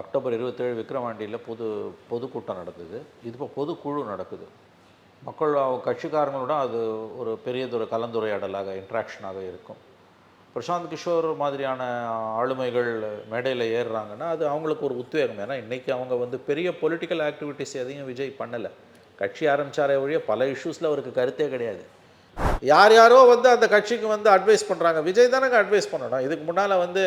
October 27 விக்கிரவாண்டியில் பொதுக்கூட்டம் நடந்தது. இது இப்போ பொதுக்குழு நடக்குது. மக்கள் கட்சிக்காரங்களோட அது ஒரு பெரியதொரு கலந்துரையாடலாக இன்ட்ராக்ஷனாக இருக்கும். பிரசாந்த் கிஷோர் மாதிரியான ஆளுமைகள் மேடையில் ஏறுறாங்கன்னா அது அவங்களுக்கு ஒரு உத்வேகம். ஏன்னா இன்றைக்கி அவங்க வந்து பெரிய பொலிட்டிக்கல் ஆக்டிவிட்டிஸ் எதையும் விஜய் பண்ணலை. கட்சி ஆரம்பித்தாரே ஒழிய பல இஷ்யூஸில் அவருக்கு கருத்தே கிடையாது. யாரோ வந்து அந்த கட்சிக்கு வந்து அட்வைஸ் பண்ணுறாங்க. விஜய் தானங்க அட்வைஸ் பண்ணணும். இதுக்கு முன்னால் வந்து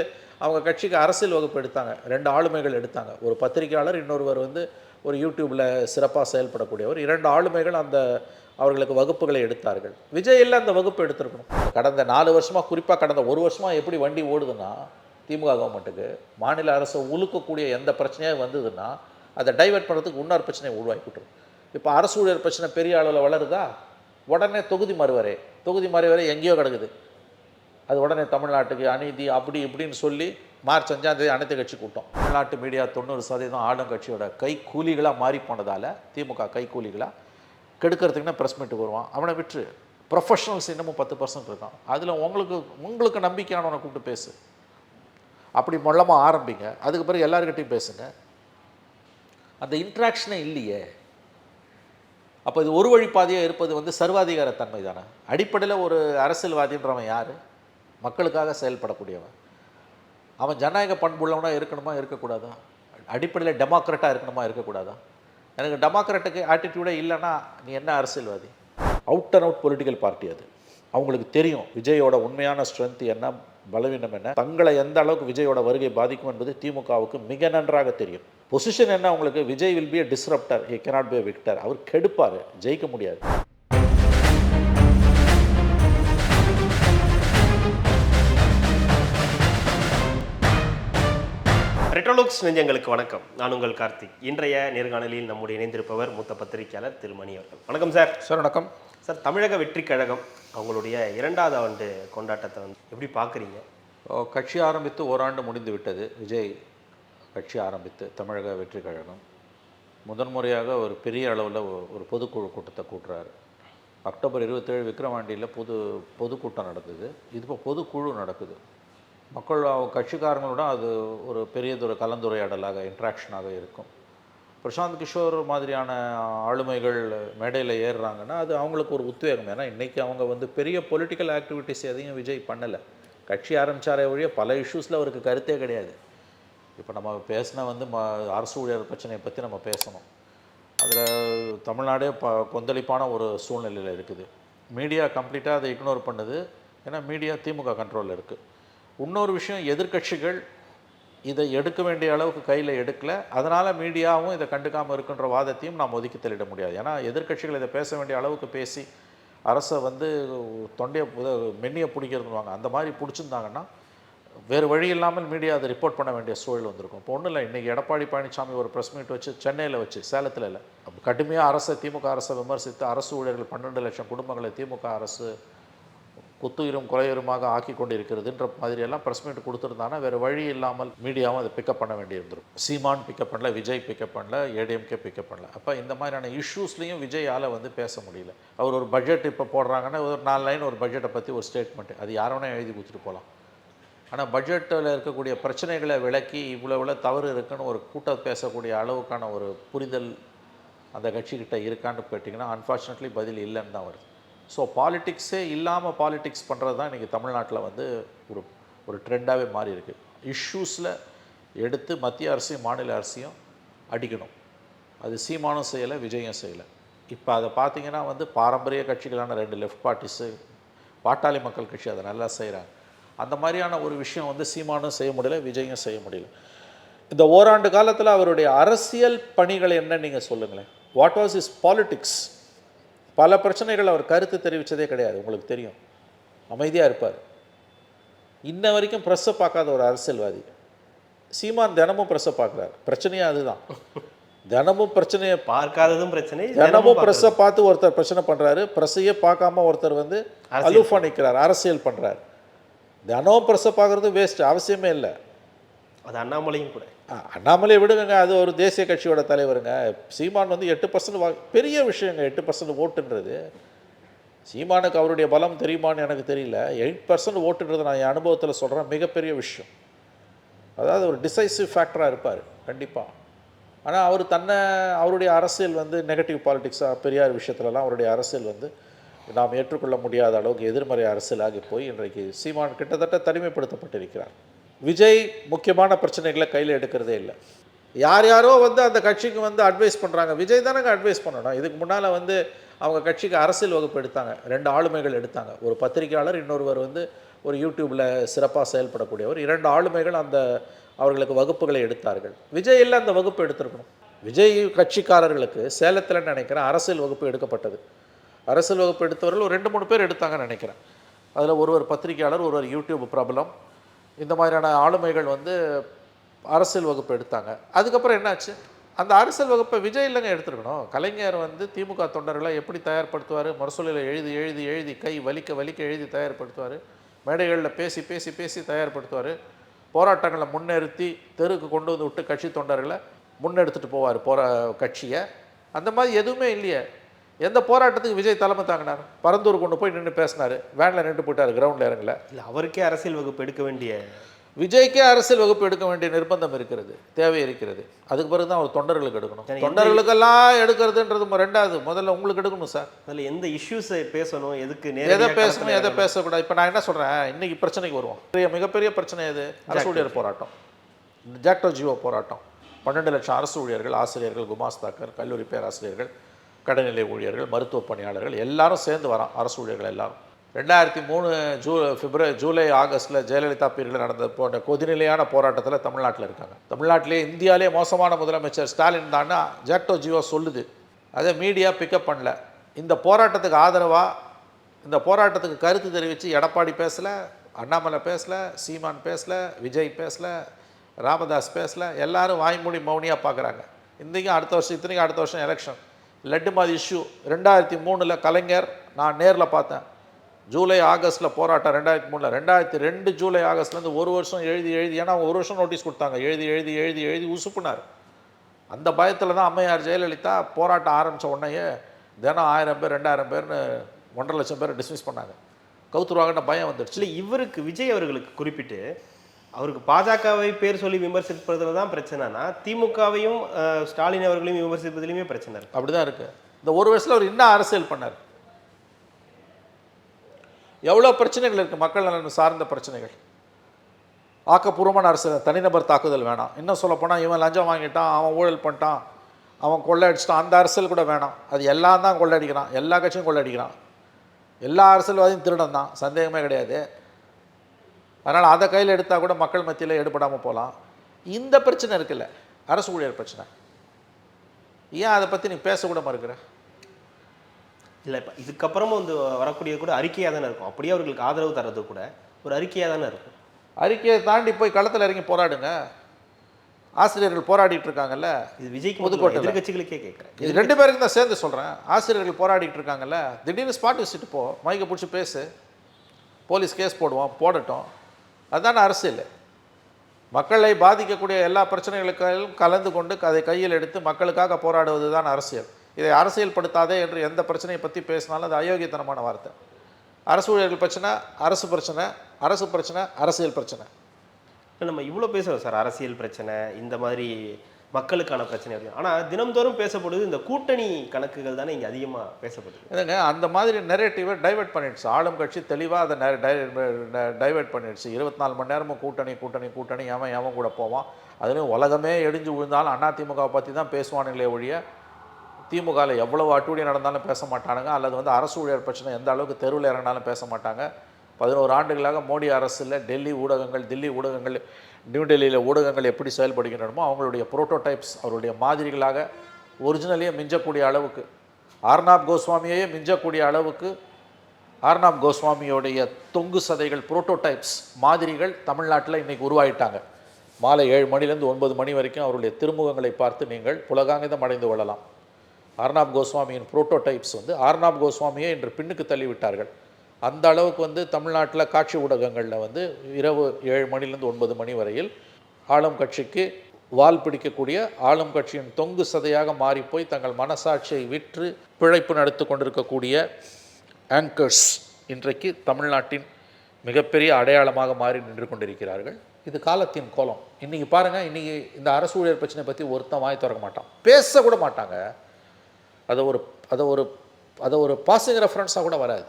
அவங்க கட்சிக்கு அரசியல் வகுப்பு எடுத்தாங்க. 2 ஆளுமைகள் எடுத்தாங்க. ஒரு பத்திரிகையாளர், இன்னொருவர் வந்து ஒரு யூடியூப்பில் சிறப்பாக செயல்படக்கூடியவர். 2 ஆளுமைகள் அந்த அவர்களுக்கு வகுப்புகளை எடுத்தார்கள். விஜய் இல்லை அந்த வகுப்பு எடுத்திருக்கணும். கடந்த 4 வருஷமாக, குறிப்பாக கடந்த 1 வருஷமாக எப்படி வண்டி ஓடுதுன்னா திமுக கவர்மெண்ட்டுக்கு மாநில அரசு உழுக்கக்கூடிய எந்த பிரச்சனையாக வந்ததுன்னா அதை டைவெர்ட் பண்ணுறதுக்கு இன்னொரு பிரச்சனையை உருவாக்கிவிட்டுரும். இப்போ அரசு ஊழியர் பிரச்சனை பெரிய அளவில் வளருதா, உடனே தொகுதி மறுவரை எங்கேயோ கிடக்குது. அது உடனே தமிழ்நாட்டுக்கு அநீதி அப்படி இப்படின்னு சொல்லி மார்ச் 5ஆம் தேதி அனைத்து கட்சி கூட்டம். தமிழ்நாட்டு மீடியா 90% ஆளும் கட்சியோட கைக்கூலிகளாக மாறி போனதால் திமுக கைக்கூலிகளாக கெடுக்கிறதுக்குன்னா ப்ரெஸ் மீட்டுக்கு வருவான். அவனை விட்டு ப்ரொஃபஷனல்ஸ் இன்னமும் 10% இருக்கான். அதில் உங்களுக்கு நம்பிக்கையானவனை கூப்பிட்டு பேசு. அப்படி மொல்லமாக ஆரம்பிங்க. அதுக்கு பிறகு எல்லாருக்கிட்டையும் பேசுங்க. அந்த இன்ட்ராக்ஷனே இல்லையே. அப்போ இது ஒரு வழிப்பாதையாக இருப்பது வந்து சர்வாதிகார தன்மை தானே. அடிப்படையில் ஒரு அரசியல்வாதின்றவன் யார்? மக்களுக்காக செயல்படக்கூடியவன். அவன் ஜனநாயக பண்புள்ளவனாக இருக்கணுமா, இருக்கக்கூடாதா? அடிப்படையில் டெமோக்ராட்டாக இருக்கணுமா, இருக்கக்கூடாதா? எனக்கு டெமோக்ராட்டுக்கு ஆட்டிடியூடே இல்லைன்னா நீ என்ன அரசியல்வாதி? Out and out political party அது. அவங்களுக்கு தெரியும் விஜயோட உண்மையான ஸ்ட்ரென்த் என்ன, பலவீனம் என்ன, தங்களை எந்த அளவுக்கு விஜயோட வருகை பாதிக்கும் என்பது திமுகவுக்கு மிக நன்றாக தெரியும். பொசிஷன் என்ன உங்களுக்கு? Vijay will be a disruptor, he cannot be a victor. அவர் கெடுப்பார், ஜெயிக்க முடியாது. ரெட்ரோலுக்ஸ் நெஞ்சங்களுக்கு வணக்கம். நான் உங்கள் கார்த்திக். இன்றைய நேர்காணலில் நம்முடைய இணைந்திருப்பவர் மூத்த பத்திரிகையாளர் திரு மணி அவர்கள். வணக்கம் சார். சார் வணக்கம் சார். தமிழக வெற்றி கழகம் அவங்களுடைய 2வது ஆண்டு கொண்டாட்டத்தை வந்து எப்படி பார்க்குறீங்க? கட்சி ஆரம்பித்து ஓராண்டு முடிந்து விட்டது. விஜய் கட்சி ஆரம்பித்து தமிழக வெற்றி கழகம் முதன்முறையாக ஒரு பெரிய அளவில் ஒரு பொதுக்குழு கூட்டத்தை கூட்டுறாரு. அக்டோபர் 27 விக்கிரவாண்டியில் பொதுக்கூட்டம் நடந்தது. இது இப்போ பொதுக்குழு நடக்குது. மக்கள் கட்சிக்காரங்களோட அது ஒரு பெரியதொரு கலந்துரையாடலாக இன்ட்ராக்ஷனாக இருக்கும். பிரசாந்த் கிஷோர் மாதிரியான ஆளுமைகள் மேடையில் ஏறுறாங்கன்னா அது அவங்களுக்கு ஒரு உத்வேகம். ஏன்னா இன்றைக்கி அவங்க வந்து பெரிய பொலிட்டிக்கல் ஆக்டிவிட்டிஸ் எதையும் விஜய் பண்ணலை. கட்சி ஆரம்பித்தாரே ஒழிய பல இஷ்யூஸில் அவருக்கு கருத்தே கிடையாது. இப்போ நம்ம பேசினா வந்து அரசு ஊழியர் பிரச்சனையை பற்றி நம்ம பேசணும். அதில் தமிழ்நாடே கொந்தளிப்பான ஒரு சூழ்நிலையில் இருக்குது. மீடியா கம்ப்ளீட்டாக அதை இக்னோர் பண்ணுது. ஏன்னா மீடியா திமுக கண்ட்ரோலில் இருக்குது. இன்னொரு விஷயம், எதிர்கட்சிகள் இதை எடுக்க வேண்டிய அளவுக்கு கையில் எடுக்கலை. அதனால் மீடியாவும் இதை கண்டுக்காமல் இருக்குன்ற வாதத்தையும் நாம் ஒதுக்கி தள்ளிட முடியாது. ஏன்னா எதிர்கட்சிகள் இதை பேச வேண்டிய அளவுக்கு பேசி அரசை வந்து தொண்டையை மென்னியை பிடிக்கிறதுவாங்க. அந்த மாதிரி பிடிச்சிருந்தாங்கன்னா வேறு வழி இல்லாமல் மீடியா அதை ரிப்போர்ட் பண்ண வேண்டிய சூழல் வந்திருக்கும். இப்போ ஒன்றும் இல்லை, இன்றைக்கி எடப்பாடி பழனிசாமி ஒரு ப்ரெஸ் மீட் வச்சு சென்னையில் வச்சு, சேலத்தில் இல்லை, கடுமையாக திமுக அரசை விமர்சித்து அரசு ஊழியர்கள் 12 லட்சம் குடும்பங்களை திமுக அரசு குத்துயிரும் குறையுருமாக ஆக்கி கொண்டு இருக்கிறதுன்ற மாதிரியெல்லாம் ப்ரெஸ் மீட் கொடுத்துருந்தாங்கன்னா வேறு வழி இல்லாமல் மீடியாவும் அதை பிக்கப் பண்ண வேண்டியிருந்திருக்கும். சீமான் பிக்கப் பண்ணல, விஜய் பிக்கப் பண்ணல, ஏடிஎம்கே பிக்கப் பண்ணல. அப்போ இந்த மாதிரியான இஷ்யூஸ்லேயும் விஜயால் வந்து பேச முடியல. அவர் ஒரு பட்ஜெட் இப்போ போடுறாங்கன்னா ஒரு 4 லைன் ஒரு பட்ஜெட்டை பற்றி ஒரு ஸ்டேட்மெண்ட், அது யாரோனா எழுதி கொடுத்துட்டு போகலாம். ஆனால் பட்ஜெட்டில் இருக்கக்கூடிய பிரச்சனைகளை விளக்கி இவ்வளோ தவறு இருக்குன்னு ஒரு கூட்டம் பேசக்கூடிய அளவுக்கான ஒரு புரிதல் அந்த கட்சிக்கிட்ட இருக்கான்னு கேட்டிங்கன்னா அன்ஃபார்ச்சுனேட்லி பதில் இல்லைன்னு தான் வருது. ஸோ பாலிட்டிக்ஸே இல்லாமல் பாலிட்டிக்ஸ் பண்ணுறது தான் இன்றைக்கி தமிழ்நாட்டில் வந்து ஒரு ட்ரெண்டாகவே மாறி இருக்குது. இஷ்யூஸில் எடுத்து மத்திய அரசையும் மாநில அரசையும் அடிக்கணும். அது சீமானும் செய்யலை, விஜயும் செய்யலை. இப்போ அதை பார்த்திங்கன்னா வந்து பாரம்பரிய கட்சிகளான 2 லெஃப்ட் பார்ட்டிஸு, பாட்டாளி மக்கள் கட்சி அதை நல்லா செய்கிறாங்க. அந்த மாதிரியான ஒரு விஷயம் வந்து சீமானும் செய்ய முடியல, விஜயும் செய்ய முடியல. இந்த ஓராண்டு காலத்தில் அவருடைய அரசியல் பணிகள் என்ன நீங்கள் சொல்லுங்களேன். What was is politics? பல பிரச்சனைகள் அவர் கருத்து தெரிவித்ததே கிடையாது. உங்களுக்கு தெரியும், அமைதியாக இருப்பார். இன்ன வரைக்கும் ப்ரெஸ்ஸை பார்க்காத ஒரு அரசியல்வாதி. சீமான் தினமும் ப்ரெஸ்ஸை பார்க்குறாரு. பிரச்சனையாக அதுதான். தினமும் பிரச்சனையை பார்க்காததும் பிரச்சனை. தினமும் ப்ரெஸ்ஸை பார்த்து ஒருத்தர் பிரச்சனை பண்ணுறாரு. ப்ரெஸ்ஸையே பார்க்காம ஒருத்தர் வந்து அலூஃபாக நிற்கிறார், அரசியல் பண்ணுறாரு. தினமும் ப்ரெஸ்ஸை பார்க்குறது வேஸ்ட், அவசியமே இல்லை. அது அண்ணாமலையும் கூட. அண்ணாமலையை விடுங்க, அது ஒரு தேசிய கட்சியோட தலைவருங்க. சீமான் வந்து 8% பெரிய விஷயங்க. 8% ஓட்டுன்றது சீமானுக்கு அவருடைய பலம் தெரியுமான்னு எனக்கு தெரியல. 8% ஓட்டுன்றது நான் என் அனுபவத்தில் சொல்கிறேன், மிகப்பெரிய விஷயம். அதாவது ஒரு டிசைசிவ் ஃபேக்டராக இருப்பார் கண்டிப்பாக. ஆனால் அவர் அவருடைய அரசியல் வந்து நெகட்டிவ் பாலிடிக்ஸாக பெரியார் விஷயத்துலலாம் அவருடைய அரசியல் வந்து நாம் ஏற்றுக்கொள்ள முடியாத அளவுக்கு எதிர்மறை அரசியலாகி போய் இன்றைக்கு சீமான் கிட்டத்தட்ட தனிமைப்படுத்தப்பட்டிருக்கிறார். விஜய் முக்கியமான பிரச்சனைகளை கையில் எடுக்கிறதே இல்லை. யாரோ வந்து அந்த கட்சிக்கு வந்து அட்வைஸ் பண்ணுறாங்க. விஜய் தானங்க அட்வைஸ் பண்ணணும். இதுக்கு முன்னால் வந்து அவங்க கட்சிக்கு அரசியல் வகுப்பு எடுத்தாங்க, 2 ஆளுமைகள் எடுத்தாங்க. ஒரு பத்திரிகையாளர், இன்னொருவர் வந்து ஒரு யூடியூப்பில் சிறப்பாக செயல்படக்கூடியவர். 2 ஆளுமைகள் அவர்களுக்கு வகுப்புகளை எடுத்தார்கள். விஜய் இல்லை அந்த வகுப்பு எடுத்திருக்கணும். விஜய் கட்சிக்காரர்களுக்கு சேலத்தில் நினைக்கிறேன் அரசியல் வகுப்பு எடுக்கப்பட்டது. அரசியல் வகுப்பு எடுத்தவர்கள் ஒரு 2-3 பேர் எடுத்தாங்கன்னு நினைக்கிறேன். அதில் ஒருவர் பத்திரிகையாளர், ஒருவர் யூடியூப் பிரபலம், இந்த மாதிரியான ஆளுமைகள் வந்து அரசியல் வகுப்பு எடுத்தாங்க. அதுக்கப்புறம் என்னாச்சு? அந்த அரசியல் வகுப்பை விஜய் இல்லைங்க எடுத்துருக்கணும். கலைஞர் வந்து திமுக தொண்டர்களை எப்படி தயார்படுத்துவார்? மரசொலியில் எழுதி கை வலிக்க எழுதி தயார்படுத்துவார். மேடைகளில் பேசி தயார்படுத்துவார். போராட்டங்களை முன்னிறுத்தி தெருக்கு கொண்டு வந்து விட்டு கட்சி தொண்டர்களை முன்னெடுத்துட்டு போவார் கட்சியை. அந்த மாதிரி எதுவுமே இல்லையே. எந்த போராட்டத்துக்கு விஜய் தலைமை தாங்கினார்? பரந்தூர் கொண்டு போய் நின்று பேசினார், வேனில் நின்று போயிட்டார், கிரவுண்டில் இறங்கல. இல்லை, அவருக்கே அரசியல் வகுப்பு எடுக்க வேண்டிய, விஜய்க்கே அரசியல் வகுப்பு எடுக்க வேண்டிய நிர்பந்தம் இருக்கிறது, தேவை இருக்கிறது. அதுக்கு பிறகு தான் அவர் தொண்டர்களுக்கு எடுக்கணும். தொண்டர்களுக்கெல்லாம் எடுக்கிறதுன்றது ரெண்டாவது. முதல்ல உங்களுக்கு எடுக்கணும் சார். அதில் எந்த இஷ்யூஸை பேசணும், எதுக்கு எதை பேசணும், எதை பேசக்கூடாது. இப்போ நான் என்ன சொல்கிறேன், இன்னைக்கு பிரச்சனைக்கு வருவோம். மிகப்பெரிய பிரச்சனை எது? அரசு ஊழியர் போராட்டம், ஜாக்டோ ஜியோ போராட்டம். 12 லட்சம் அரசு ஊழியர்கள், ஆசிரியர்கள், குமாஸ்தாக்கர், கல்லூரி பேராசிரியர்கள், கடைநிலை ஊழியர்கள், மருத்துவ பணியாளர்கள் எல்லாரும் சேர்ந்து வரோம். அரசு ஊழியர்கள் எல்லாரும் 2003 ஜூலை ஆகஸ்ட்டில் ஜெயலலிதா பீரியடில் நடந்த போன்ற கொதிநிலையான போராட்டத்தில் தமிழ்நாட்டில் இருக்காங்க. தமிழ்நாட்டிலே இந்தியாவிலே மோசமான முதலமைச்சர் ஸ்டாலின் தான்னு ஜாக்டோ ஜியோ சொல்லுது. அதை மீடியா பிக்கப் பண்ணல. இந்த போராட்டத்துக்கு ஆதரவாக, இந்த போராட்டத்துக்கு கருத்து தெரிவித்து எடப்பாடி பேசலை, அண்ணாமலை பேசலை, சீமான் பேசலை, விஜய் பேசலை, ராமதாஸ் பேசலை. எல்லாரும் வாய்மொழி மௌனியாக பார்க்குறாங்க. இன்றைக்கும் அடுத்த வருஷம் எலெக்ஷன். லட்டு மாதிரி இஷ்யூ 2003 கலைஞர் நான் நேரில் பார்த்தேன். ஜூலை ஆகஸ்ட்டில் போராட்டம் 2003. 2002 ஜூலை ஆகஸ்ட்லேருந்து ஒரு வருஷம் எழுதி ஏன்னா அவங்க ஒரு வருஷம் நோட்டீஸ் கொடுத்தாங்க. எழுதி உசுப்புனார். அந்த பயத்தில் தான் அம்மையார் ஜெயலலிதா போராட்டம் ஆரம்பித்த உடனேயே தினம் 1000 பேர் 2000 பேர்னு 1.5 லட்சம் பேர் டிஸ்மிஸ் பண்ணாங்க. கவுத்துருவாங்கன்ற பயம் வந்துடுச்சு. இல்லை, இவருக்கு விஜய் அவர்களுக்கு குறிப்பிட்டு அவருக்கு பாஜகவை பேர் சொல்லி விமர்சிப்பதில் தான் பிரச்சனைனா, திமுகவையும் ஸ்டாலின் அவர்களையும் விமர்சிப்பதிலுமே பிரச்சனை இருக்குது. அப்படி தான் இருக்குது. இந்த ஒரு வருஷத்தில் அவர் என்ன அரசியல் பண்ணார்? எவ்வளோ பிரச்சனைகள் இருக்குது, மக்கள் நலன் சார்ந்த பிரச்சனைகள். ஆக்கப்பூர்வமான அரசியல், தனிநபர் தாக்குதல் வேணாம். இன்னும் சொல்லப்போனால் இவன் லஞ்சம் வாங்கிட்டான், அவன் ஊழல் பண்ணிட்டான், அவன் கொள்ளடிச்சிட்டான், அந்த அரசியல் கூட வேணாம். அது எல்லாம் தான் கொள்ளடிக்கிறான், எல்லா கட்சியும் கொள்ளடிக்கிறான், எல்லா அரசியல்வாதியும் திருடன் தான், சந்தேகமே கிடையாது. அதனால் அதை கையில் எடுத்தால் கூட மக்கள் மத்தியில் ஈடுபடாமல் போகலாம். இந்த பிரச்சனை இருக்குல்ல, அரசு ஊழியர் பிரச்சனை, ஏன் அதை பற்றி நீ பேசக்கூட மறுக்கிற? இல்லை, இப்போ இதுக்கப்புறமும் வந்து வரக்கூடியது கூட அறிக்கையாக தானே இருக்கும். அப்படியே அவர்களுக்கு ஆதரவு தர்றது கூட ஒரு அறிக்கையாக தானே இருக்கும். அறிக்கையை தாண்டி போய் களத்தில் இறங்கி போராடுங்க. ஆசிரியர்கள் போராடிட்டு இருக்காங்கல்ல, இது விஜய்க்கு புதுக்கோட்டை எதிர்கட்சிகளுக்கே கேட்குறேன். இது 2 பேருக்கு தான் சேர்ந்து சொல்கிறேன். ஆசிரியர்கள் போராடிட்டு இருக்காங்கல்ல, திடீர்னு ஸ்பாட் வச்சுட்டு போ, மைக்கை பிடிச்சி பேசு, போலீஸ் கேஸ் போடட்டும். அதுதான அரசியல். மக்களை பாதிக்கக்கூடிய எல்லா பிரச்சனைகளுக்கும் கலந்து கொண்டு அதை கையில் எடுத்து மக்களுக்காக போராடுவது தான் அரசியல். இதை அரசியல்படுத்தாதே என்று எந்த பிரச்சனையை பற்றி பேசினாலும் அது அயோக்கியத்தனமான வார்த்தை. அரசு ஊழியர்கள் பிரச்சனை, அரசு பிரச்சனை, அரசியல் பிரச்சனை. நம்ம இவ்வளோ பேசுகிறோம் சார், அரசியல் பிரச்சனை, இந்த மாதிரி மக்களுக்கான பிரச்சனை இருக்குது. ஆனால் தினம்தோறும் பேசப்படுது இந்த கூட்டணி கணக்குகள் தானே இங்கே அதிகமாக பேசப்படுது. இல்லைங்க, அந்த மாதிரி நெரேட்டிவை டைவெர்ட் பண்ணிடுச்சு ஆளும் கட்சி. தெளிவாக அதை டைவெர்ட் பண்ணிடுச்சு. 24 மணி நேரமும் கூட்டணி, எவன் கூட போவான். அதுலேயும் உலகமே எடிஞ்சு விழுந்தாலும் அதிமுகவை பற்றி தான் பேசுவானுங்களே ஒழிய திமுகவில் எவ்வளவு அட்டூழிய நடந்தாலும் பேச மாட்டானுங்க. அல்லது வந்து அரசு ஊழியர் பிரச்சனை எந்த அளவுக்கு தெருவில் இறங்கினாலும் பேச மாட்டாங்க. 11 ஆண்டுகளாக மோடி அரசில் தில்லி ஊடகங்கள் நியூ டெல்லியில் ஊடகங்கள் எப்படி செயல்படுகின்றனமோ அவங்களுடைய புரோட்டோடைப்ஸ், அவருடைய மாதிரிகளாக ஒரிஜினலையே மிஞ்சக்கூடிய அளவுக்கு, ஆர்னாப் கோஸ்வாமியையே மிஞ்சக்கூடிய அளவுக்கு ஆர்னாப் கோஸ்வாமியோடைய தொங்கு சதைகள், புரோட்டோடைப்ஸ், மாதிரிகள் தமிழ்நாட்டில் இன்றைக்கி உருவாயிட்டாங்க. மாலை 7 மணிலேருந்து 9 மணி வரைக்கும் அவருடைய திருமுகங்களை பார்த்து நீங்கள் புலகாங்கிதம் அடைந்து கொள்ளலாம். ஆர்னாப் கோஸ்வாமியின் புரோட்டோடைப்ஸ் வந்து ஆர்னாப் கோஸ்வாமியை இன்று பின்னுக்கு தள்ளிவிட்டார்கள். அந்த அளவுக்கு வந்து தமிழ்நாட்டில் காட்சி ஊடகங்களில் வந்து இரவு 7 மணிலேருந்து 9 மணி வரையில் ஆளும் கட்சிக்கு வால் பிடிக்கக்கூடிய, ஆளும் கட்சியின் தொங்கு சதையாக மாறிப்போய் தங்கள் மனசாட்சியை விற்று பிழைப்பு நடத்தி கொண்டிருக்கக்கூடிய ஆங்கர்ஸ் இன்றைக்கு தமிழ்நாட்டின் மிகப்பெரிய அடையாளமாக மாறி நின்று கொண்டிருக்கிறார்கள். இது காலத்தின் கோலம். இன்றைக்கி பாருங்கள், இன்றைக்கி இந்த அரசு ஊழியர் பிரச்சனை பற்றி ஒருத்தன் வாய் திறக்க மாட்டான், பேசக்கூட மாட்டாங்க. அதை ஒரு பாசிங் ரெஃபரன்ஸாக கூட வராது.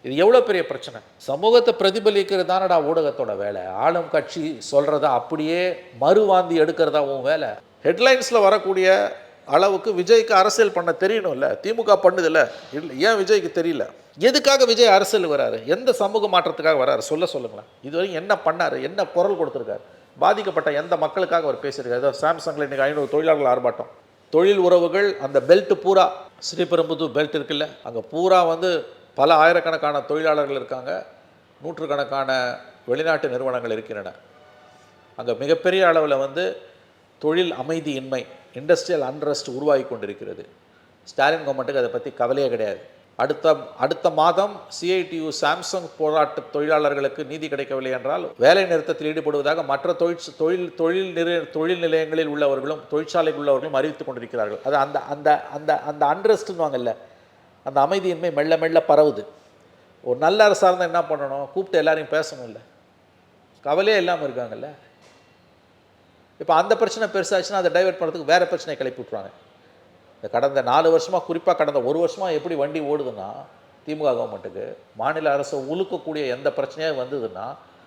இது எவ்வளோ பெரிய பிரச்சனை. சமூகத்தை பிரதிபலிக்கிறது தானடா ஊடகத்தோட வேலை. ஆளும் கட்சி சொல்கிறத அப்படியே மறுவாந்தி எடுக்கிறதா உன் வேலை. ஹெட்லைன்ஸில் வரக்கூடிய அளவுக்கு விஜய்க்கு அரசியல் பண்ண தெரியணும்ல. திமுக பண்ணுதில்ல, இல்லை ஏன் விஜய்க்கு தெரியல? எதுக்காக விஜய் அரசியல் வராரு? எந்த சமூக மாற்றத்துக்காக வராரு? சொல்லுங்களேன். இதுவரைக்கும் என்ன பண்ணார்? என்ன குரல் கொடுத்துருக்காரு? பாதிக்கப்பட்ட எந்த மக்களுக்காக அவர் பேசியிருக்காரு? ஏதோ சாம்சங்கில் இன்றைக்கி 500 தொழிலாளர்கள் ஆர்ப்பாட்டம். தொழில் உறவுகள் அந்த பெல்ட் பூரா, ஸ்ரீபெரும்புதூர் பெல்ட் இருக்குல்ல, அங்கே பூரா வந்து பல ஆயிரக்கணக்கான தொழிலாளர்கள் இருக்காங்க, நூற்றுக்கணக்கான வெளிநாட்டு நிறுவனங்கள் இருக்கின்றன. அங்கே மிகப்பெரிய அளவில் வந்து தொழில் அமைதியின்மை, இண்டஸ்ட்ரியல் அன்ரெஸ்ட் உருவாகி கொண்டிருக்கிறது. ஸ்டாலின் கவர்மெண்ட்டுக்கு அதை பற்றி கவலையே கிடையாது. அடுத்த மாதம் சிஐடியு சாம்சங் போராட்ட தொழிலாளர்களுக்கு நீதி கிடைக்கவில்லை என்றால் வேலை நிறுத்தத்தில் ஈடுபடுவதாக மற்ற தொழில் நிலையங்களில் உள்ளவர்களும் தொழிற்சாலைகள் உள்ளவர்களும் அறிவித்துக் கொண்டிருக்கிறார்கள். அது அந்த அந்த அந்த அந்த அன்ரெஸ்ட்னுவாங்கல்ல, அந்த அமைதியின்மை மெல்ல மெல்ல பரவுது. ஒரு நல்ல அரசாக இருந்தால் என்ன பண்ணணும்? கூப்பிட்டு எல்லாரையும் பேசணும் இல்லை, கவலையே இல்லாமல் இருக்காங்கல்ல. இப்போ அந்த பிரச்சனை பெருசாச்சுன்னா அதை டைவெர்ட் பண்ணுறதுக்கு வேறு பிரச்சனையை கிளப்பி விட்ருவாங்க. இந்த கடந்த 4 வருஷமாக, குறிப்பாக கடந்த 1 வருஷமாக எப்படி வண்டி ஓடுதுன்னா, திமுக கவர்மெண்ட்டுக்கு மாநில அரசு உழுக்கக்கூடிய எந்த பிரச்சனையாக வந்ததுன்னா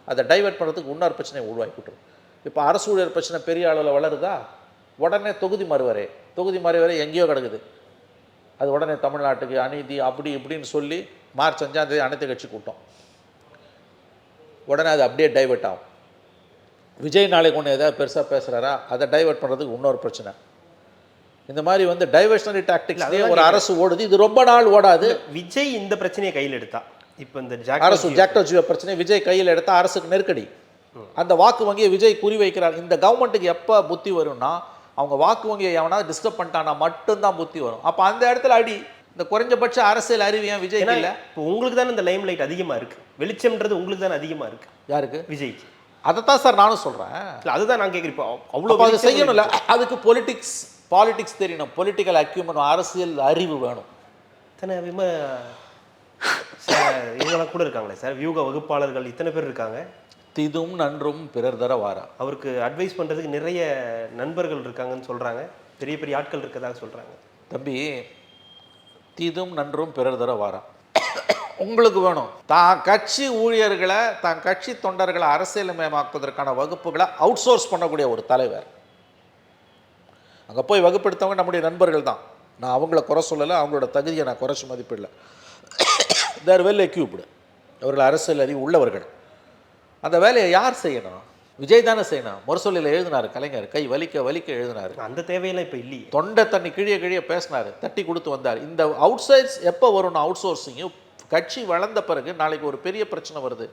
அதை டைவெர்ட் பண்ணுறதுக்கு இன்னொரு பிரச்சனையை உருவாக்கி விட்டுரும். இப்போ அரசு ஊழியர் பிரச்சனை பெரிய அளவில் வளருதா, உடனே தொகுதி மறுவரை எங்கேயோ கிடக்குது. அது உடனே தமிழ்நாட்டுக்கு அநீதி அப்படி இப்படின்னு சொல்லி மார்ச் 5ஆம் தேதி அனைத்து கட்சி கூட்டம், உடனே அது அப்படியே டைவெர்ட் ஆகும். விஜய் நாளைக்கு ஒன்று ஏதாவது பெருசாக பேசுகிறாரா, அதை டைவெர்ட் பண்ணுறதுக்கு இன்னொரு பிரச்சனை. இந்த மாதிரி வந்து டைவர்ஷனரி டாக்டிக்ஸ்லேயே ஒரு அரசு ஓடுது. இது ரொம்ப நாள் ஓடாது. விஜய் இந்த பிரச்சனையை கையில் எடுத்தா, இப்போ இந்த ஜாக்டோ ஜியோ பிரச்சனை விஜய் கையில் எடுத்தா அரசுக்கு நெருக்கடி. அந்த வாக்கு வங்கியை விஜய் குறி வைக்கிறார். இந்த கவர்மெண்ட்டுக்கு எப்போ புத்தி வரும்னா, அவங்க வாக்கு வங்கியை எவனா டிஸ்டர்ப் பண்ணிட்டானா மட்டும்தான் புத்தி வரும். அப்போ அந்த இடத்துல அடி. இந்த குறைஞ்சபட்ச அரசியல் அறிவு ஏன் விஜய் இல்லை? இப்போ உங்களுக்கு தானே இந்த லைம் லைட் அதிகமாக இருக்குது, வெளிச்சம்ன்றது உங்களுக்கு தானே அதிகமாக இருக்குது. யாருக்கு? விஜய்க்கு. அதைத்தான் சார் நானும் சொல்கிறேன். இல்லை அதுதான் நான் கேட்குறேன். இப்போ அவ்வளோ அது செய்யணும்ல, அதுக்கு பாலிடிக்ஸ் தெரியணும், பொலிட்டிக்கல் அக்யூமெண்ட், அரசியல் அறிவு வேணும். இத்தனை இவங்கெல்லாம் கூட இருக்காங்களே சார், வியூக வகுப்பாளர்கள் இத்தனை பேர் இருக்காங்க. தீதும் நன்றும் பிறர் தர வாரா. அவருக்கு அட்வைஸ் பண்ணுறதுக்கு நிறைய நண்பர்கள் இருக்காங்கன்னு சொல்கிறாங்க, பெரிய பெரிய ஆட்கள் இருக்கதாக சொல்கிறாங்க. தம்பி, தீதும் நன்றும் பிறர் தர வாரா உங்களுக்கு வேணும். தான் கட்சி ஊழியர்களை, தான் கட்சி தொண்டர்களை அரசியலமயமாக்குவதற்கான வகுப்புகளை அவுட் சோர்ஸ் பண்ணக்கூடிய ஒரு தலைவர். அங்கே போய் வகுப்படுத்தவங்க நம்முடைய நண்பர்கள் தான். நான் அவங்கள குறை சொல்லலை, அவங்களோட தகுதியை நான் குறைச்சி மதிப்பிடலை. தேர் வெல் எக்யூப்டு, அவர்கள் அரசியல் அறிவு உள்ளவர்கள். அந்த வேலையை யார் செய்யணும்? விஜய் தானே செய்யணும். முரசொலியில் எழுதினார் கலைஞர், கை வலிக்க வலிக்க எழுதினார். அந்த தேவையெல்லாம் இப்போ இல்லையே. தொண்டை தண்ணி கிழிய பேசினார், தட்டி கொடுத்து வந்தார். இந்த அவுட் சைட்ஸ் எப்போ வரும்னா, அவுட் சோர்ஸிங்கு கட்சி வளர்ந்த பிறகு நாளைக்கு ஒரு பெரிய பிரச்சனை வருது,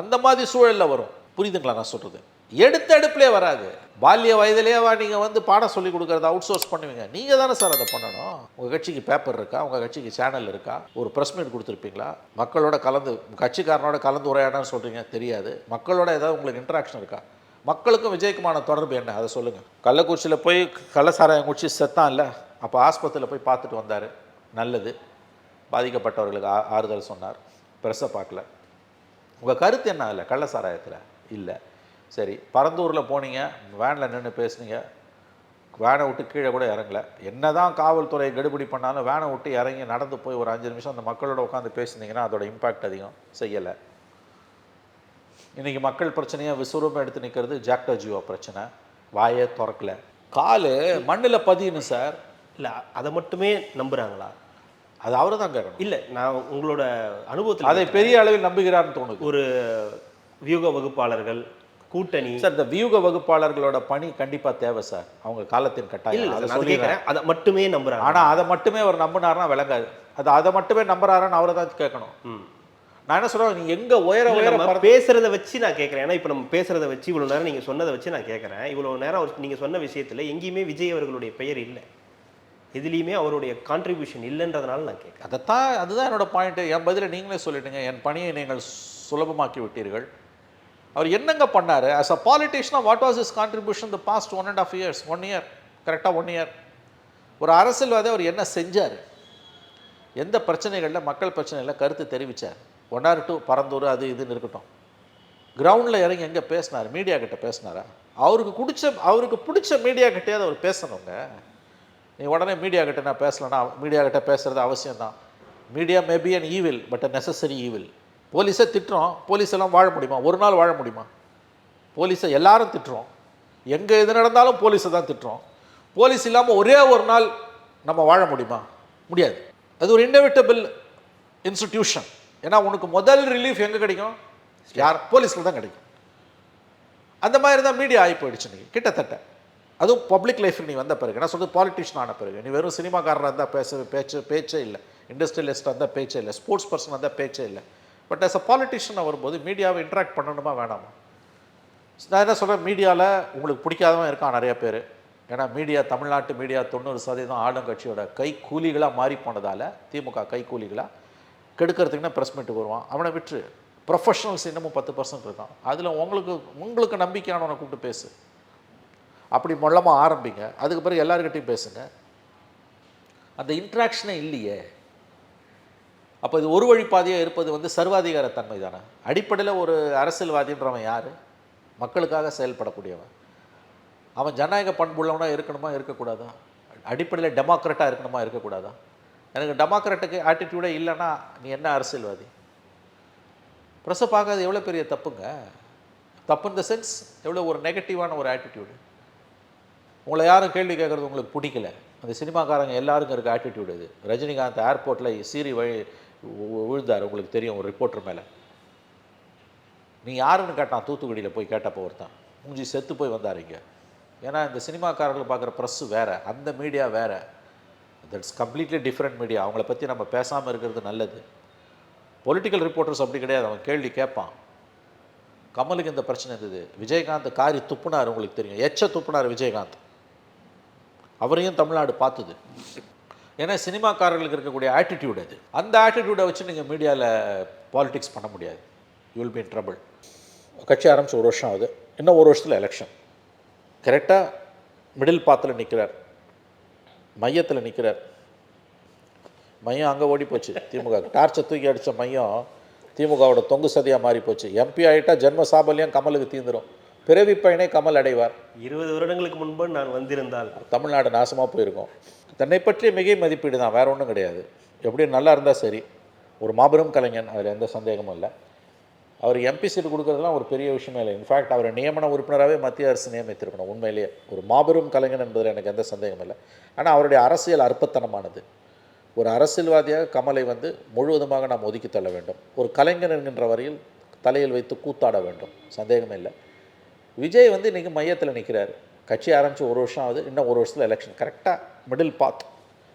அந்த மாதிரி சூழலில் வரும். புரியுதுங்களா நான் சொல்கிறது? எடுத்த அடுப்புலேயே வராது. பால்ய வயதிலேயே நீங்கள் வந்து பாடம் சொல்லி கொடுக்குறத அவுட் சோர்ஸ் பண்ணுவீங்க. நீங்கள் தானே சார் அதை பண்ணணும். உங்கள் கட்சிக்கு பேப்பர் இருக்கா? உங்கள் கட்சிக்கு சேனல் இருக்கா? ஒரு ப்ரெஸ் மீட் கொடுத்துருப்பீங்களா? மக்களோட கட்சிக்காரனோட கலந்து உரையாடன்னு சொல்கிறீங்க, தெரியாது. மக்களோட ஏதாவது உங்களுக்கு இன்ட்ராக்ஷன் இருக்கா? மக்களுக்கும் விஜய்க்குமான தொடர்பு என்ன, அதை சொல்லுங்கள். கள்ளக்குறிச்சியில் போய் கள்ளசாராயம் குடிச்சு செத்தான் இல்லை, அப்போ ஆஸ்பத்திரியில் போய் பார்த்துட்டு வந்தார், நல்லது. பாதிக்கப்பட்டவர்களுக்கு ஆறுதல் சொன்னார், ப்ரெஸ்ஸை பார்க்கல. உங்கள் கருத்து என்ன இல்லை கள்ளசாராயத்தில்? இல்லை. சரி, பரந்தூரில் போனீங்க, வேனில் நின்று பேசுனீங்க, வேனை விட்டு கீழே கூட இறங்கல. என்ன தான் காவல்துறை கெடுபிடி பண்ணாலும் வேனை விட்டு இறங்கி நடந்து போய் ஒரு 5 நிமிஷம் அந்த மக்களோட உட்காந்து பேசினீங்கன்னா அதோட இம்பேக்ட் அதிகம். செய்யலை. இன்றைக்கி மக்கள் பிரச்சனையாக விஸ்வரூபம் எடுத்து நிற்கிறது ஜாக்டோ ஜியோ பிரச்சனை. வாயே திறக்கல, காலு மண்ணில் பதியணும் சார். இல்லை அதை மட்டுமே நம்புகிறாங்களா? அது அவரை தான் கேட்கணும். இல்லை, நான் உங்களோட அனுபவத்தில் அதை பெரிய அளவில் நம்புகிறார்னு தோணுது. ஒரு வியூக வகுப்பாளர்கள் கூட்டணி சார், இந்த வியூக வகுப்பாளர்களோட பணி கண்டிப்பாக தேவை சார். அவங்க காலத்தின் கட்டாயம். அதை மட்டுமே நம்புறாங்க. ஆனால் அதை மட்டுமே அவர் நம்பினார்னா விளங்காது. அதை மட்டுமே நம்புறாருன்னு அவரை தான் கேட்கணும். நான் என்ன சொல்கிறேன், நீங்கள் எங்கே உயர பேசுகிறத வச்சு நான் கேட்குறேன். ஏன்னா இப்போ நம்ம பேசுகிறத வச்சு இவ்வளோ நேரம் நீங்கள் சொன்னதை வச்சு நான் கேட்குறேன். இவ்வளோ நேரம் நீங்கள் சொன்ன விஷயத்தில் எங்கேயுமே விஜய் அவர்களுடைய பெயர் இல்லை, எதுலேயுமே அவருடைய கான்ட்ரிபியூஷன் இல்லைன்றதுனால நான் கேட்குறேன். அதுதான் என்னோட பாயிண்ட்டு. என் பதிலை நீங்களே சொல்லிட்டுங்க. என் பணியை நீங்கள் சுலபமாக்கி விட்டீர்கள். அவர் என்னங்க பண்ணார் ஆஸ் அ பாலிட்டிஷியனாக? What was is contribution the past 1.5 years? 1 year, கரெக்டாக 1 year. ஒரு அரசியல்வாதி அவர் என்ன செஞ்சார்? எந்த பிரச்சனைகளில், மக்கள் பிரச்சனைகளில் கருத்து தெரிவித்தார்? 1 or 2 பரந்தூர் அது இதுன்னு இருக்கட்டும். கிரவுண்டில் இறங்கி எங்கே பேசினார்? மீடியா கிட்ட பேசினாரா? அவருக்கு பிடிச்ச மீடியா கிட்டேயாவது அவர் பேசணுங்க. நீ உடனே மீடியா கிட்ட நான் பேசலைன்னா மீடியா கிட்ட பேசுகிறது அவசியம்தான். Media maybe an evil but a necessary evil. போலீஸை திட்டுறோம், போலீஸ் எல்லாம் வாழ முடியுமா? ஒரு நாள் வாழ முடியுமா? போலீஸை எல்லாரும் திட்டுறோம், எங்கே எது நடந்தாலும் போலீஸை தான் திட்டுறோம். போலீஸ் இல்லாமல் ஒரே ஒரு நாள் நம்ம வாழ முடியுமா? முடியாது. அது ஒரு இன்னெவிட்டபிள் இன்ஸ்டிடியூஷன். ஏன்னா உனக்கு முதல் ரிலீஃப் எங்கே கிடைக்கும்? போலீஸில் தான் கிடைக்கும். அந்த மாதிரி தான் மீடியா ஆகி போயிடுச்சு நீ கிட்டத்தட்ட. அதுவும் பப்ளிக் லைஃப் நீ வந்த பிறகு, நான் சொல்கிறது பாலிட்டிஷியன் ஆன பிறகு. நீ வெறும் சினிமாக்காரராக இருந்தால் பேச்சே இல்லை, இண்டஸ்ட்ரியலிஸ்டாக இருந்தால் பேச்சே இல்லை, ஸ்போர்ட்ஸ் பர்சனாக இருந்தால் பேச்சே இல்லை. பட் ஆஸ் அ பாலிட்டிஷியனாக வரும்போது மீடியாவை இன்ட்ராக்ட் பண்ணணுமா வேணாமா? நான் என்ன சொல்கிறேன், மீடியாவில் உங்களுக்கு பிடிக்காதவன் இருக்கான் நிறைய பேர். ஏன்னா மீடியா, தமிழ்நாட்டு மீடியா 90% ஆளுங்கட்சியோட கைக்கூலிகளாக மாறி போனதால், திமுக கைக்கூலிகளாக கெடுக்கிறதுக்குன்னா ப்ரெஸ் மீட்டுக்கு வருவான். அவனை விட்டு ப்ரொஃபஷனல்ஸ் இன்னமும் 10% இருக்கான். அதில் உங்களுக்கு நம்பிக்கையானவனை கூப்பிட்டு பேசு. அப்படி மொல்லமாக ஆரம்பிங்க. அதுக்கு பிறகு எல்லாருக்கிட்டையும் பேசுங்க. அந்த இன்ட்ராக்ஷனே இல்லையே. அப்போ இது ஒரு வழிப்பாதையாக இருப்பது சர்வாதிகார தன்மை தானே. அடிப்படையில் ஒரு அரசியல்வாதின்றவன் யார்? மக்களுக்காக செயல்படக்கூடியவன். அவன் ஜனநாயக பண்புள்ளவனாக இருக்கணுமா இருக்கக்கூடாதா? அடிப்படையில் டெமோக்ராட்டாக இருக்கணுமா இருக்கக்கூடாதா? எனக்கு டெமோக்ராட்டுக்கு ஆட்டிடியூடே இல்லைன்னா நீ என்ன அரசியல்வாதி? ப்ரெஸ்ஸை பார்க்காது எவ்வளோ பெரிய தப்புங்க. தப்பு இந்த சென்ஸ் எவ்வளோ ஒரு நெகட்டிவான ஒரு ஆட்டிடியூடு. உங்களை யாரும் கேள்வி கேட்குறது உங்களுக்கு பிடிக்கல. அந்த சினிமாக்காரங்க எல்லாருக்கும் இருக்க ஆட்டிடியூடு இது. ரஜினிகாந்த் ஏர்போர்ட்டில் சீறி விழுந்தார், உங்களுக்கு தெரியும், ஒரு ரிப்போர்ட்டர் மேலே. நீ யாருன்னு கேட்டான், தூத்துக்குடியில் போய் கேட்டப்போ ஒருத்தான் மூஞ்சி செத்து போய் வந்தார் இங்கே. ஏன்னா இந்த சினிமாக்காரர்கள் பார்க்குற ப்ரெஸ்ஸு வேறு, அந்த மீடியா வேறு. That's completely different media. அவங்கள பற்றி நம்ம பேசாமல் இருக்கிறது நல்லது. பொலிட்டிக்கல் ரிப்போர்ட்டர்ஸ் அப்படி கிடையாது. அவன் கேள்வி கேட்பான். கமலுக்கு இந்த பிரச்சனை இருந்தது. விஜயகாந்த் காரி துப்புனார், உங்களுக்கு தெரியும், எச்ச துப்புனார் விஜயகாந்த். அவரையும் தமிழ்நாடு பார்த்துது. ஏன்னா சினிமாக்காரர்களுக்கு இருக்கக்கூடிய ஆட்டிடியூட் அது. அந்த ஆட்டிடியூடை வச்சு நீங்கள் மீடியாவில் பாலிடிக்ஸ் பண்ண முடியாது. You will be in trouble. கட்சி ஆரம்பிச்சு 1 வருஷம் ஆகுது. இன்னும் 1 வருஷத்தில் எலெக்ஷன். கரெக்டாக மிடில் பாத்தில் நிற்கிறார், மையத்தில் நிற்கிறார். மையம் அங்கே ஓடி போச்சு. திமுக டார்ச்சை தூக்கி அடித்த மையம் திமுகவோட தொங்கு சதியாக மாறி போச்சு. எம்பி ஆகிட்டா ஜென்ம சாபல்யம் கமலுக்கு தீர்ந்துடும். பிறவி பயனை கமல் அடைவார். 20 வருடங்களுக்கு முன்பு நான் வந்திருந்தால் தமிழ்நாடு நாசமாக போயிருக்கோம். தன்னை பற்றிய மிகை மதிப்பீடு தான், வேறு ஒன்றும் கிடையாது. எப்படி நல்லா இருந்தால் சரி. ஒரு மாபெரும் கலைஞன், அதில் எந்த சந்தேகமும் இல்லை. அவர் எம்பி சீட்டு கொடுக்குறதுலாம் ஒரு பெரிய விஷயமே இல்லை. இன்ஃபேக்ட் அவரை நியமன உறுப்பினராகவே மத்திய அரசு நியமித்திருக்கணும். உண்மையிலேயே ஒரு மாபெரும் கலைஞன் என்பதில் எனக்கு எந்த சந்தேகமும் இல்லை. ஆனால் அவருடைய அரசியல் அற்பத்தனமானது. ஒரு அரசியல்வாதியாக கமலை முழுவதுமாக நாம் ஒதுக்கி தள்ள வேண்டும். ஒரு கலைஞர் என்கின்ற வரையில் தலையில் வைத்து கூத்தாட வேண்டும், சந்தேகமே இல்லை. விஜய் இன்றைக்கி மையத்தில் நிற்கிறார். கட்சி ஆரம்பித்து 1 வருஷம் ஆகுது. இன்னும் 1 வருஷத்தில் எலெக்ஷன். கரெக்டாக மிடில் பாத்.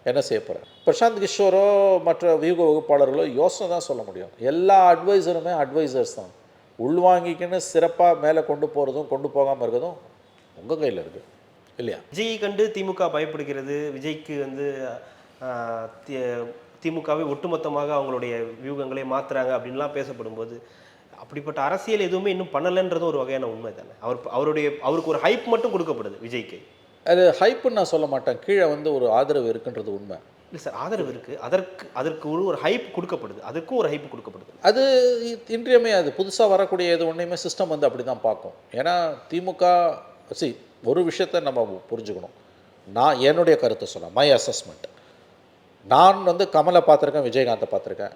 என்ன செய்ய போகிறார்? பிரசாந்த் கிஷோரோ மற்ற வியூக வகுப்பாளர்களோ யோசனை தான் சொல்ல முடியும். எல்லா அட்வைசருமே அட்வைசர்ஸ் தான். உள்வாங்கிக்கின்னு சிறப்பாக மேலே கொண்டு போகிறதும் கொண்டு போகாமல் இருக்கிறதும் உங்கள் கையில் இருக்குது இல்லையா? விஜயை கண்டு திமுக பயப்படுகிறது. விஜய்க்கு திமுகவை ஒட்டுமொத்தமாக அவங்களுடைய வியூகங்களை மாற்றுறாங்க அப்படின்லாம் பேசப்படும்போது, அப்படிப்பட்ட அரசியல் எதுவுமே இன்னும் பண்ணலைன்றது ஒரு வகையான உண்மை தானே. அவருக்கு ஒரு ஹைப் மட்டும் கொடுக்கப்படுது விஜய்க்கு. அது ஹைப்புன்னு நான் சொல்ல மாட்டேன். கீழே ஒரு ஆதரவு இருக்குன்றது உண்மை. இல்லை சார், ஆதரவு இருக்குது. அதற்கு ஒரு ஹைப் கொடுக்கப்படுது. அதுக்கும் ஒரு ஹைப் கொடுக்கப்படுது. அது இன்றியமே அது புதுசாக வரக்கூடிய இது ஒன்றையுமே சிஸ்டம் அப்படி தான் பார்க்கும். ஏன்னா திமுக ஒரு விஷயத்தை நம்ம புரிஞ்சுக்கணும். நான் என்னுடைய கருத்தை சொன்னேன், மை அசஸ்மெண்ட். நான் கமலை பார்த்துருக்கேன், விஜயகாந்தை பார்த்துருக்கேன்.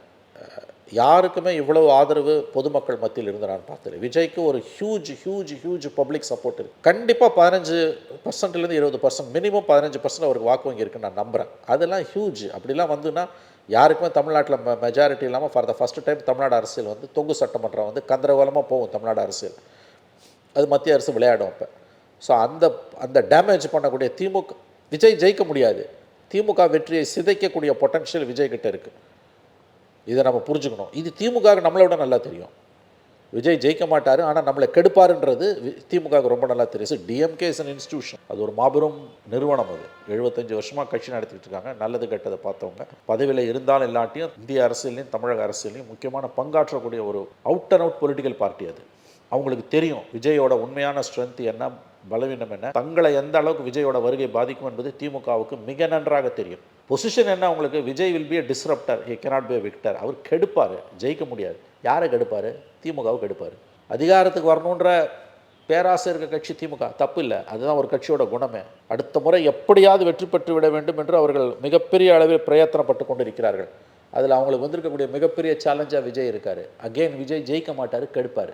யாருக்குமே இவ்வளவு ஆதரவு பொதுமக்கள் மத்தியில் இருந்து நான் பார்த்தது. விஜய்க்கு ஒரு ஹியூஜ் பப்ளிக் சப்போர்ட் இருக்குது. கண்டிப்பாக 15% 20%, மினிமம் 15% அவருக்கு வாக்கு வங்கி இருக்குன்னு நான் நம்புகிறேன். அதெல்லாம் ஹியூஜ். அப்படிலாம் யாருக்குமே தமிழ்நாட்டில் மெஜாரிட்டி இல்லாமல் for the first time Tamil Nadu அரசியல் தொங்கு சட்டமன்றம் கந்தரகோலமாக போகும் தமிழ்நாடு அரசியல். அது மத்திய அரசு விளையாடும். அப்போ ஸோ அந்த டேமேஜ் பண்ணக்கூடிய திமுக விஜய் ஜெயிக்க முடியாது. திமுக வெற்றியை சிதைக்கக்கூடிய பொட்டன்ஷியல் விஜய்கிட்ட இருக்குது. இதை நம்ம புரிஞ்சுக்கணும். இது திமுக நம்மளை விட நல்லா தெரியும். விஜய் ஜெயிக்க மாட்டார், ஆனால் நம்மளை கெடுப்பாருன்றது திமுகவுக்கு ரொம்ப நல்லா தெரியும். DMK is an institution. அது ஒரு மாபெரும் நிறுவனம். அது 75 வருஷமாக கட்சி நடத்திட்டு இருக்காங்க. நல்லது கெட்டதை பார்த்தவங்க. பதவியில் இருந்தாலும் இல்லாட்டியும் இந்திய அரசியலையும் தமிழக அரசியலையும் முக்கியமான பங்காற்றக்கூடிய ஒரு out and out political party அது. அவங்களுக்கு தெரியும் விஜயோட உண்மையான ஸ்ட்ரென்த் என்ன, பலவீனம் என்ன, தங்களை எந்த அளவுக்கு விஜயோட வருகை பாதிக்கும் என்பது திமுகவுக்கு மிக நன்றாக தெரியும். பொசிஷன் என்ன உங்களுக்கு? Vijay will be a disruptor, he cannot be a victor. அவர் கெடுப்பார், ஜெயிக்க முடியாது. யாரை கெடுப்பார்? திமுகவை கெடுப்பார். அதிகாரத்துக்கு வரணுன்ற பேராசை இருக்க கட்சி திமுக, தப்பு இல்லை, அதுதான் ஒரு கட்சியோட குணமே. அடுத்த முறை எப்படியாவது வெற்றி பெற்று விட வேண்டும் என்று அவர்கள் மிகப்பெரிய அளவில் பிரயத்தனப்பட்டு கொண்டிருக்கிறார்கள். அதில் அவங்களுக்கு வந்திருக்கக்கூடிய மிகப்பெரிய சேலஞ்சாக விஜய் இருக்கார். அகெயின் விஜய் ஜெயிக்க மாட்டார், கெடுப்பார்.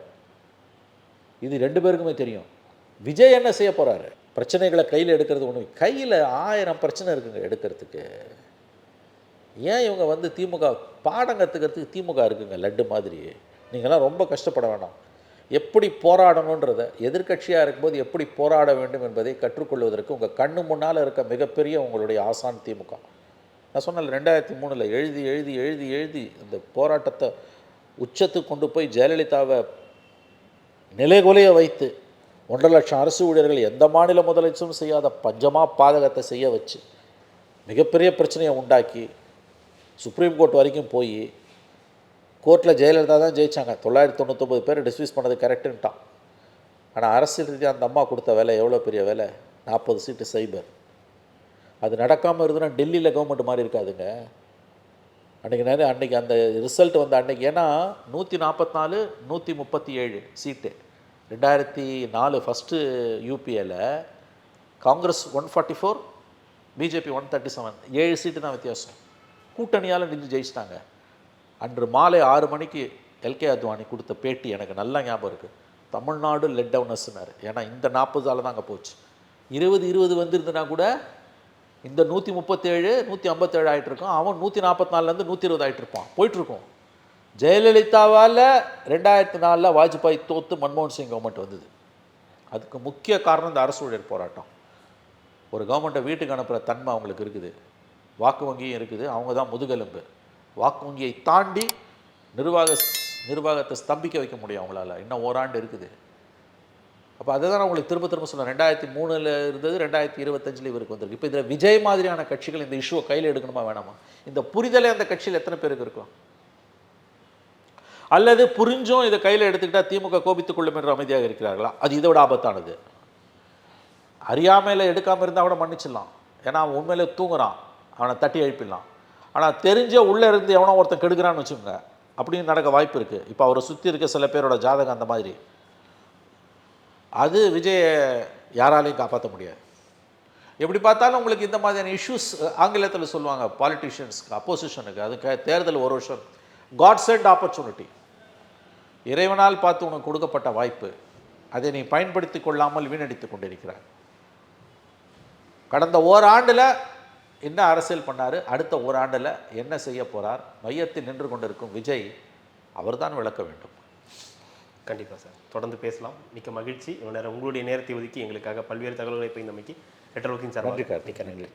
இது 2 பேருக்குமே தெரியும். விஜய் என்ன செய்ய போகிறாரு? பிரச்சனைகளை கையில் எடுக்கிறது ஒன்று, கையில் 1000 பிரச்சனை இருக்குங்க எடுக்கிறதுக்கு. ஏன் இவங்க வந்து திமுக பாடம் கற்றுக்கிறதுக்கு திமுக இருக்குங்க லட்டு மாதிரி. நீங்களாம் ரொம்ப கஷ்டப்பட வேண்டாம். எப்படி போராடணுன்றதை, எதிர்க்கட்சியாக இருக்கும்போது எப்படி போராட வேண்டும் என்பதை கற்றுக்கொள்வதற்கு உங்கள் கண்ணு முன்னால் இருக்க மிகப்பெரிய உங்களுடைய ஆசான் திமுக. நான் சொன்னேன் 2003 எழுதி எழுதி எழுதி எழுதி இந்த போராட்டத்தை உச்சத்துக்கு கொண்டு போய் ஜெயலலிதாவை நிலைகுலைய வைத்து 1.5 லட்சம் அரசு ஊழியர்கள் எந்த மாநில முதலமைச்சரும் செய்யாத பஞ்சமா பாதகத்தை செய்ய வச்சு மிகப்பெரிய பிரச்சனையை உண்டாக்கி சுப்ரீம் கோர்ட் வரைக்கும் போய் கோர்ட்டில் ஜெயலலிதா தான் ஜெயித்தாங்க. 999 பேர் டிஸ்மிஸ் பண்ணது கரெக்டுன்ட்டான். ஆனால் அரசியல் ரீதியாக அந்த அம்மா கொடுத்த வேலை எவ்வளோ பெரிய வேலை? 40 சீட்டு சைபர். அது நடக்காமல் இருந்ததுன்னா டெல்லியில் கவர்மெண்ட் மாதிரி இருக்காதுங்க. அன்றைக்கி அந்த ரிசல்ட் வந்து அன்றைக்கி, ஏன்னா 144 137 சீட்டு 2004 ஃபஸ்ட்டு யூபிஏல காங்கிரஸ் 144, பிஜேபி 137, 7 சீட்டு தான் வித்தியாசம். கூட்டணியால் நின்று ஜெயிச்சிட்டாங்க. அன்று மாலை 6 மணிக்கு எல்கே அத்வானி கொடுத்த பேட்டி எனக்கு நல்லா ஞாபகம் இருக்குது. தமிழ்நாடு லெட் டவுனர்ஸ்னாரு. ஏன்னா இந்த 40 தான் அங்கே போச்சு. 20 வந்திருந்தனா கூட இந்த 137 157 ஆகிட்டு இருக்கும். அவன் 144லேருந்து 120 ஆகிட்டு இருப்பான், போயிட்டுருக்கோம். ஜெயலலிதாவால் 2004 வாஜ்பாய் தோற்று மன்மோகன் சிங் கவர்மெண்ட் வந்தது. அதுக்கு முக்கிய காரணம் இந்த அரசு ஊழியர் போராட்டம். ஒரு கவர்மெண்ட்டை வீட்டுக்கு அனுப்புகிற தன்மை அவங்களுக்கு இருக்குது, வாக்கு வங்கியும் இருக்குது, அவங்க தான் முதுகெலும்பு. வாக்கு வங்கியை தாண்டி நிர்வாகத்தை ஸ்தம்பிக்க வைக்க முடியும் அவங்களால. இன்னும் ஓராண்டு இருக்குது. அப்போ அதை தான் உங்களுக்கு திரும்ப திரும்ப சொல்லுவேன். 2003 இருந்தது, 2025 இவருக்கு வந்திருக்கு. இப்போ இதில் விஜய் மாதிரியான கட்சிகள் இந்த இஷ்யூவை கையில் எடுக்கணுமா வேணாமா? இந்த புரிதலே அந்த கட்சியில் எத்தனை பேருக்கு இருக்கும்? அல்லது புரிஞ்சும் இதை கையில் எடுத்துக்கிட்டால் திமுக கோபித்துக் கொள்ளும் என்று அமைதியாக இருக்கிறார்களா? அது இதை விட ஆபத்தானது. அறியாமையில் எடுக்காமல் இருந்தால் கூட மன்னிச்சிடலாம், ஏன்னா அவன் உண்மையிலே தூங்குறான், அவனை தட்டி எழுப்பிடலாம். ஆனால் தெரிஞ்ச உள்ளே இருந்து எவனோ ஒருத்தன் கெடுக்கிறான்னு வச்சுக்கோங்க, அப்படின்னு நடக்க வாய்ப்பு இருக்குது. இப்போ அவரை சுற்றி இருக்க சில பேரோட ஜாதகம் அந்த மாதிரி. அது விஜயை யாராலையும் காப்பாற்ற முடியாது. எப்படி பார்த்தாலும் உங்களுக்கு இந்த மாதிரியான இஷ்யூஸ் ஆங்கிலத்தில் சொல்லுவாங்க பாலிட்டிஷியன்ஸ்க்கு, அப்போசிஷனுக்கு. அதுக்கு தேர்தல் ஒரு வருஷம் காட் சென்ட் ஆப்பர்ச்சுனிட்டி, இறைவனால் பார்த்து உனக்கு கொடுக்கப்பட்ட வாய்ப்பு. அதை நீ பயன்படுத்தி கொள்ளாமல் வீணடித்து கொண்டிருக்கிறார். கடந்த ஓராண்டில் என்ன அரசியல் பண்ணார், அடுத்த ஓராண்டில் என்ன செய்ய போகிறார், மையத்தில் நின்று கொண்டிருக்கும் விஜய் அவர்தான் விளக்க வேண்டும். கண்டிப்பாக சார், தொடர்ந்து பேசலாம். மிக்க மகிழ்ச்சி. இவ்வளோ நேரம் உங்களுடைய நேரத்தை ஒதுக்கி எங்களுக்காக பல்வேறு தகவல்களை பகிர்ந்தமைக்கு ரெட்டர் ஒர்க்கிங் சார் நன்றி.